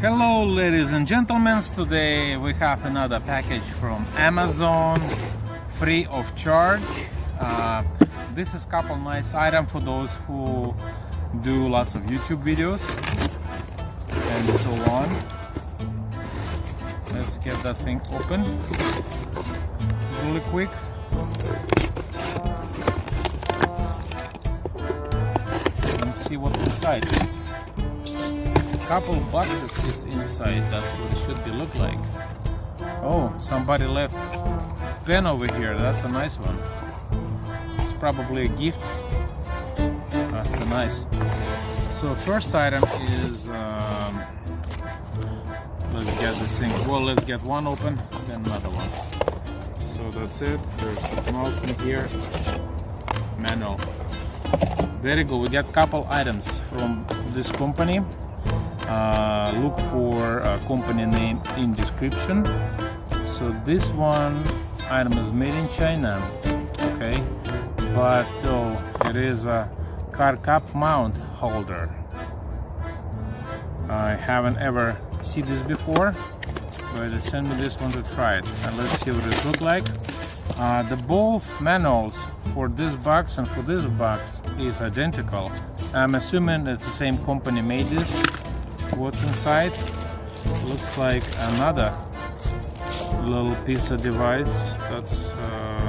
Hello ladies and gentlemen, today we have another package from Amazon, free of charge. This is a couple nice items for those who do lots of YouTube videos and so on. Let's get that thing open really quick. And see what's inside. Couple boxes is inside. That's what it should be look like. Oh, somebody left pen over here. That's a nice one. It's probably a gift. That's a nice. So first item is let's get this thing. Well, let's get one open, then another one. So that's it. There's mouse in here. Manual. There you go. We got couple items from this company. Look for a company name in description. So this one item is made in China, okay, but it is a car cap mount holder. I haven't ever seen this before, but they sent me this one to try it, and let's see what it looks like. The both manuals for this box and for this box is identical. I'm assuming it's the same company made this. What's inside looks like another little piece of device. That's I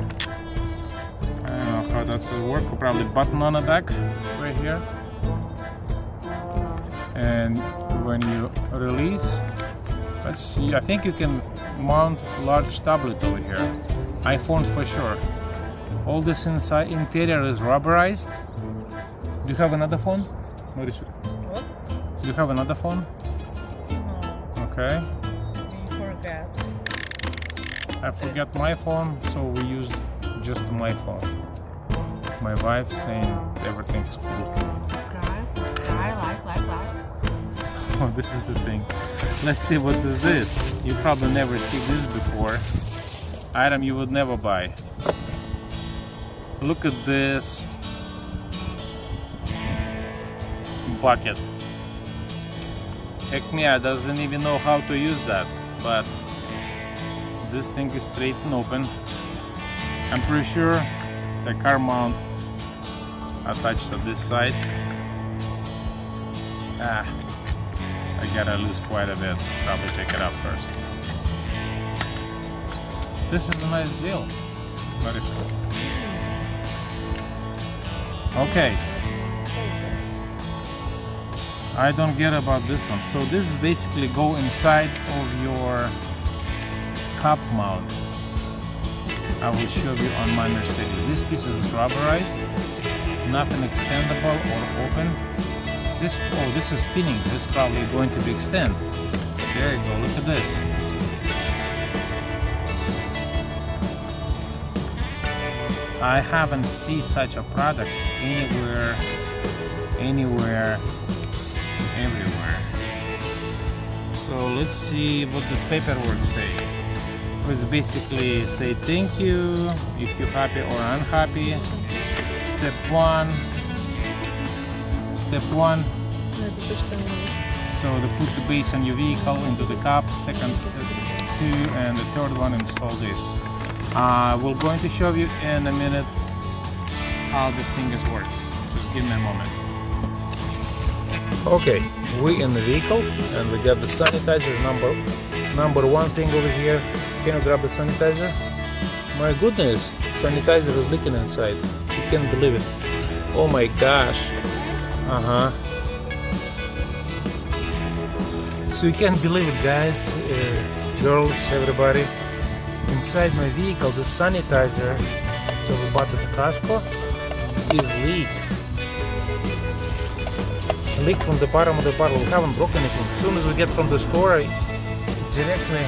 don't know how that's will work. Probably button on the back right here, and when you release, let's see, I think you can mount large tablet over here, iPhone for sure. All this inside interior is rubberized. Do you have another phone? What? Do you have another phone? No. Okay. We forgot. I forget my phone, so we use just my phone. My wife saying everything's cool. Subscribe, like. So this is the thing. Let's see what is this. You probably never seen this before. Item you would never buy. Look at this bucket. Heck me, I doesn't even know how to use that, but this thing is straight and open. I'm pretty sure the car mount attached to this side. I gotta lose quite a bit. Probably take it out first. This is a nice deal. Very cool. Okay. I don't get about this one. So this is basically go inside of your cup mount. I will show you on my Mercedes. This piece is rubberized, nothing extendable or open. This is spinning. This is probably going to be extend. There you go. Look at this. I haven't seen such a product anywhere. Everywhere. So let's see what this paperwork say. It's basically say thank you if you're happy or unhappy. Step one. So to put the base on your vehicle into the cup. Second, two, and the third one, install this. We're going to show you in a minute how this thing is working. Just give me a moment. Okay, we in the vehicle and we got the sanitizer number one thing over here. Can you grab the sanitizer? My goodness, sanitizer is leaking inside. You can't believe it. Oh my gosh. So you can't believe it, guys, girls, everybody. Inside my vehicle, the sanitizer that we bought at Costco is leaked. Leak from the bottom of the bottle. We haven't broken anything. As soon as we get from the store, I directly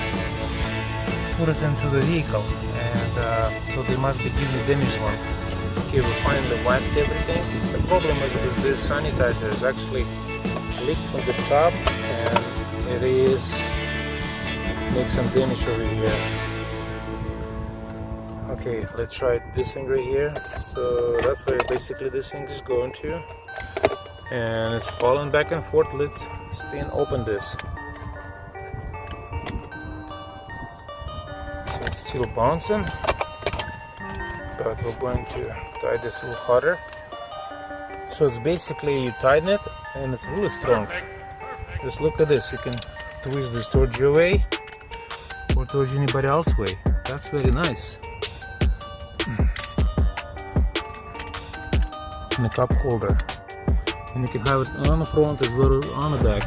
put it into the vehicle, and so they must be giving the damaged one. Okay, we finally wiped everything. The problem is because this sanitizer is actually leaked from the top, and it is make some damage over here. Okay, let's try this thing right here. So that's where basically this thing is going to. And it's falling back and forth. Let's spin open this. It's still bouncing, but we're going to tie this a little harder. So it's basically you tighten it and it's really strong. Just look at this, you can twist this towards your way or towards anybody else's way. That's very nice. And a cup holder. And you can have it on the front as well as on the back.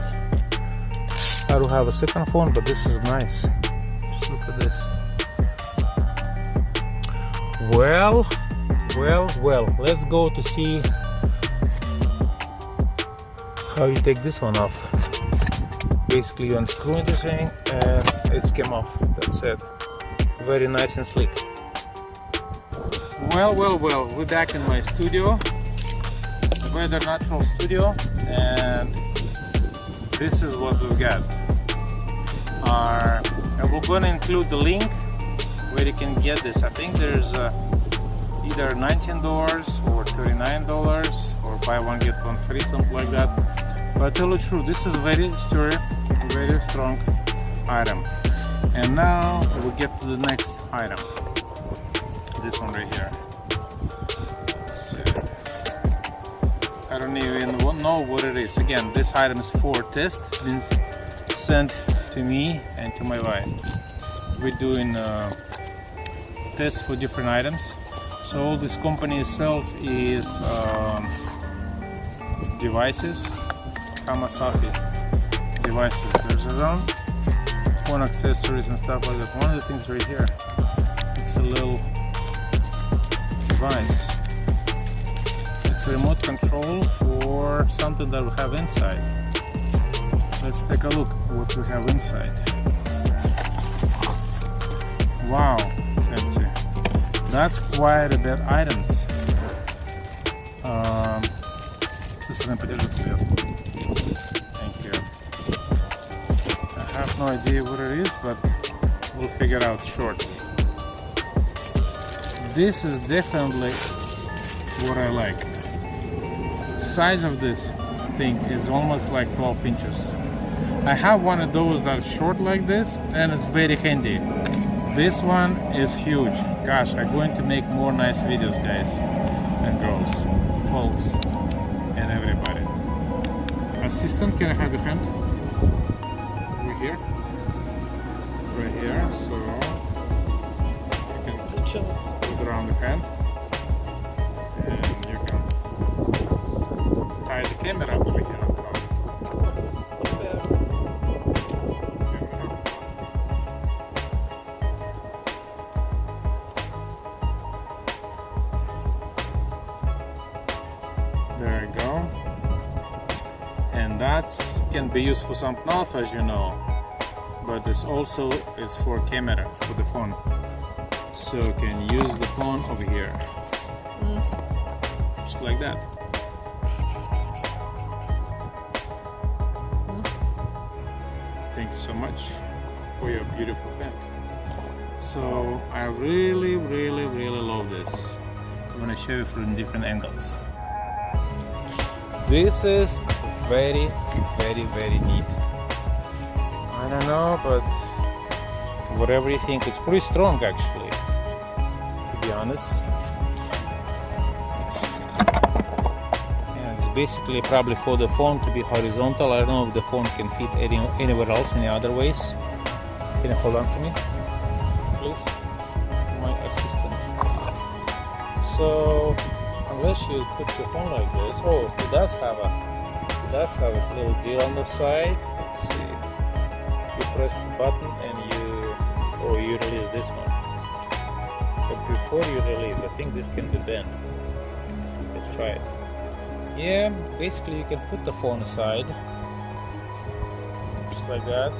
I don't have a second phone, but this is nice. Just look at this. Well, let's go to see how you take this one off. Basically you unscrew this thing and it came off. That's it. Very nice and sleek. Well, we're back in my studio, the Weather Natural studio, and this is what we've got. And we're going to include the link where you can get this. I think there's either $19 or $39 or buy one get one free, something like that. But I tell you the truth, this is a very sturdy, very strong item. And now we get to the next item. This one right here. I don't even know what it is. Again, this item is for test. It's been sent to me and to my wife. We're doing tests for different items. So all this company sells is devices, Kawasaki devices. There's around phone accessories and stuff like that. One of the things right here, it's a little device. It's a remote control for something that we have inside. Let's take a look what we have inside. Wow, it's empty. That's quite a bit items. Thank you. I have no idea what it is, but we'll figure it out shortly. This is definitely what I like. Size of this thing is almost like 12 inches. I have one of those that's short like this and it's very handy. This one is huge. Gosh, I'm going to make more nice videos, guys and girls, folks, and everybody. Assistant, can I have your hand? Over here. Right here. So you can put it around the hand. And you can tie the camera over here. There you go. And that can be used for something else, as you know. But this also is for camera, for the phone. So you can use the phone over here. Just like that. Thank you so much for your beautiful pen. So I really love this. I'm gonna show you from different angles. This is very neat. I don't know, but whatever you think, it's pretty strong actually, to be honest. And it's basically probably for the phone to be horizontal. I don't know if the phone can fit anywhere else, any other ways. Can you hold on for me, please? My assistant. So unless you put your phone like this, oh, it does have a little deal on the side. Let's see. You press the button and you release this one. But before you release, I think this can be bent. Let's try it. Yeah, basically you can put the phone aside, just like that.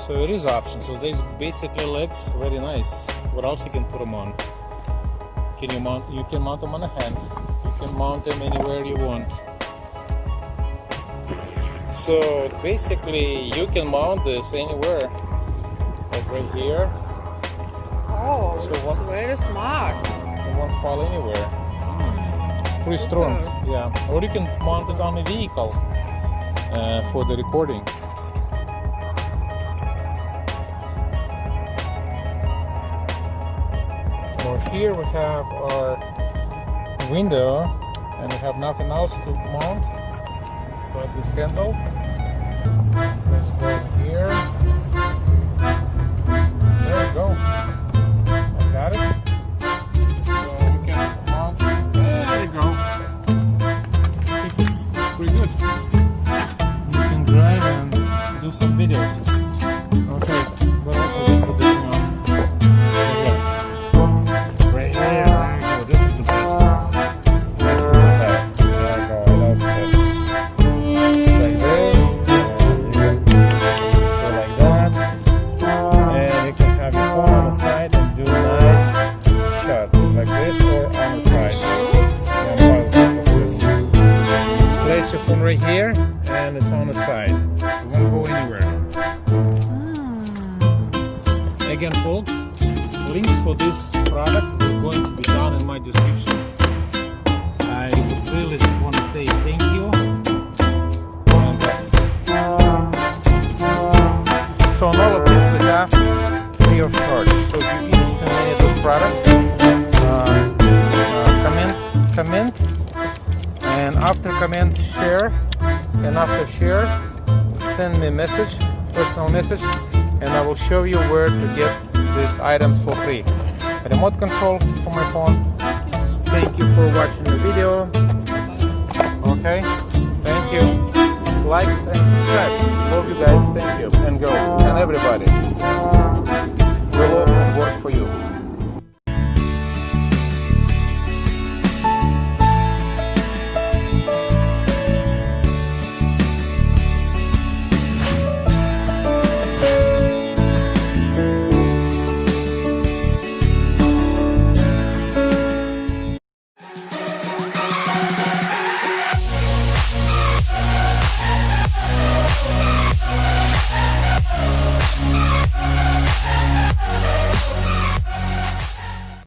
So it is option. So there's basically legs, very nice. What else you can put them on? You can mount them on a hand. You can mount them anywhere you want. So basically you can mount this anywhere, like right here. Oh, So it's very smart. It won't fall anywhere. Pretty strong, yeah. Or you can mount it on a vehicle for the recording. So here we have our window, and we have nothing else to mount but this handle. Let's go here. There we go. I got it. So we can mount. There you go. I think it's pretty good. You can drive and do some videos. Okay, what else we can put this on? Right here, there you go. This is the best. This is the best. There you go. I love this. Like this, and you can go like that, and you can have your phone on the side and do nice shots like this or on the side. And place your phone right here, and it's on the side. It won't go anywhere. Again, folks, links for this product are going to be down in my description. I really want to say thank you. So on all of this we have free of charge. So if you're interested in any of those products, comment, and after comment, share, and after share, send me a message, personal message, and I will show you where to get these items for free. A remote control for my phone. Thank you for watching the video. Okay, thank you. Likes and subscribe. Love you guys, thank you, and girls, and everybody. We love and work for you.